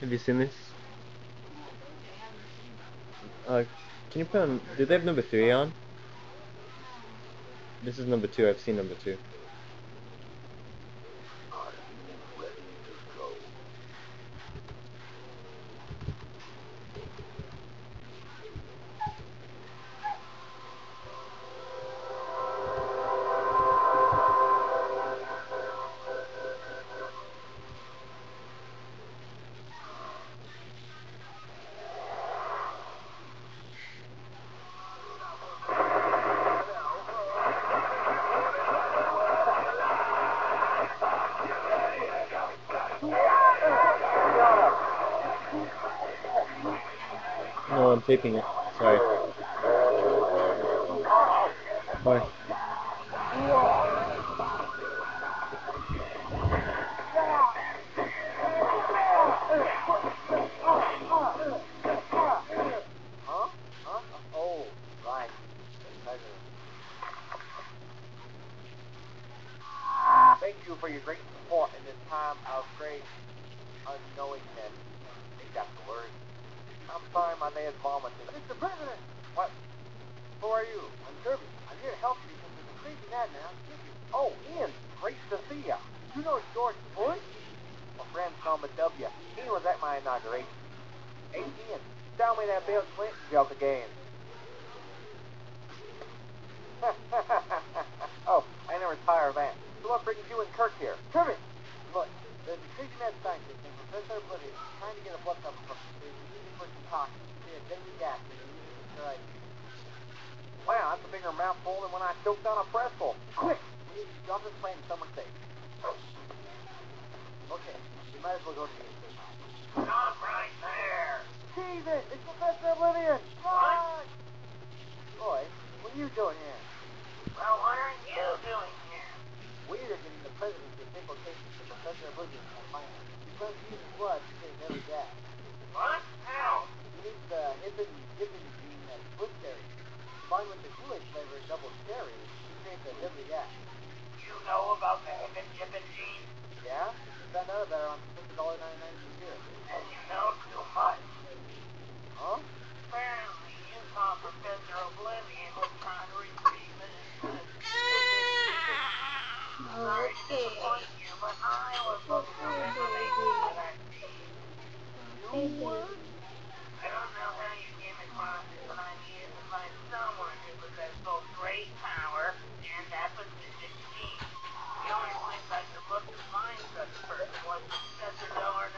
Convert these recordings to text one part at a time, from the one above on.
Have you seen this? Uh, can you put on? Did they have number 3 on? This is number 2. I've seen number 2. No, I'm taping it. Sorry. Bye. Oh, right. Thank you for your great support in this time of great unknowingness. I think that's the word. I'm sorry my dad's vomited. Mr. President! What? Who are you? I'm Kirby. I'm here to help you because there's a crazy madman. Oh, Ian, great to see ya. You know George Bush? My friend called me W. He was at my inauguration. Hey, Ian, tell me that Bill Clinton joke again. Oh, I never tire of that. So what brings you and Kirk here? Kirby! Look, there's a crazy mad scientist named Professor Oblivion trying to get a blood sample from you. He's using for concoction. See a deadly gas and he's using it to right. Wow, that's a bigger mouthful than when I choked on a pretzel. Quick! We need to jump this plane and somewhere safe. Okay, we might as well go to the station. Stop right there! Jesus! It's Professor Oblivion! Run! Boy, what are you doing here? Well, what are you doing here? We are getting the president to take locations to Professor Oblivion and find him. He's going to use blood to save every gas. What? How? He needs the hippin gene that's Bush cherry. Combined with the Kool-Aid flavor double cherry, he saves the deadly gas. You know about the hippin gene? Yeah? You found out about it on $50.99 computer. And you know too much. Huh? Apparently, you saw Professor Oblivion was trying to retrieve it. Sorry to disappoint you, but I was looking for information for that gene. You were? I don't know how you came across it, but I needed to find someone who possessed both great power and that specific gene. The only place I could look to find such a person was Professor $1.99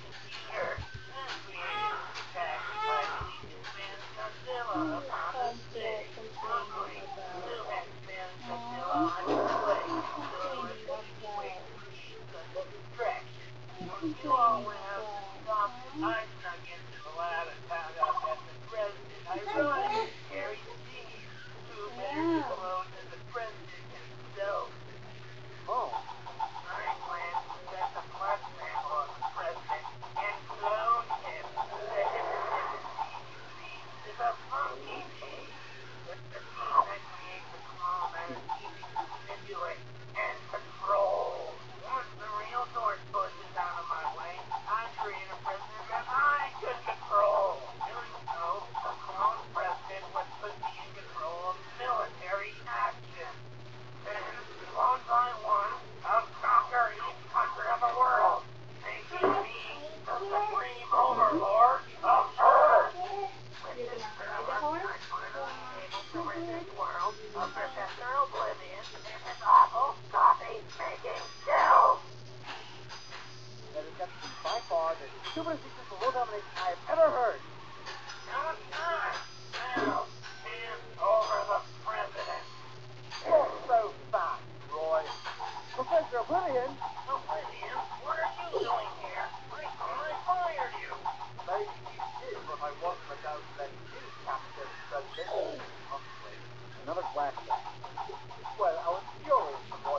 computer. And created this attack by releasing Spanish Godzilla upon the city. Luckily, Sue had Spanish Godzilla on display, so it was an easy way to create such a distraction. When you all went out to stop, I snuck into the lab and found out that the president, ironically, carried the gene. Who better to clone than the president himself? Oh. I planned to get the blood sample of the president and clone him. The hippocampus gene, you see, is a funky gene. It's the gene that creates a clone that is easy to manipulate and control. Once the real George Bush is out of my way, I create a president that I could control. Doing so, the clone president would put me in control of military action. Then, one by one, I'll conquer each country of the world, making me the supreme overlord of Earth. With this power, I'm finally able to rid this world of Professor Oblivion and his awful coffee-making skills. That is got to be by far the stupidest secret for world domination I have ever heard. Now, hand over the president. You're so fast, Roy. Professor Oblivion? Oblivion? What are you doing here? I thought I fired you. Maybe you did, but I wasn't about that you captured the president. Oh, wait. Another flashback. Well, I was furious, Roy.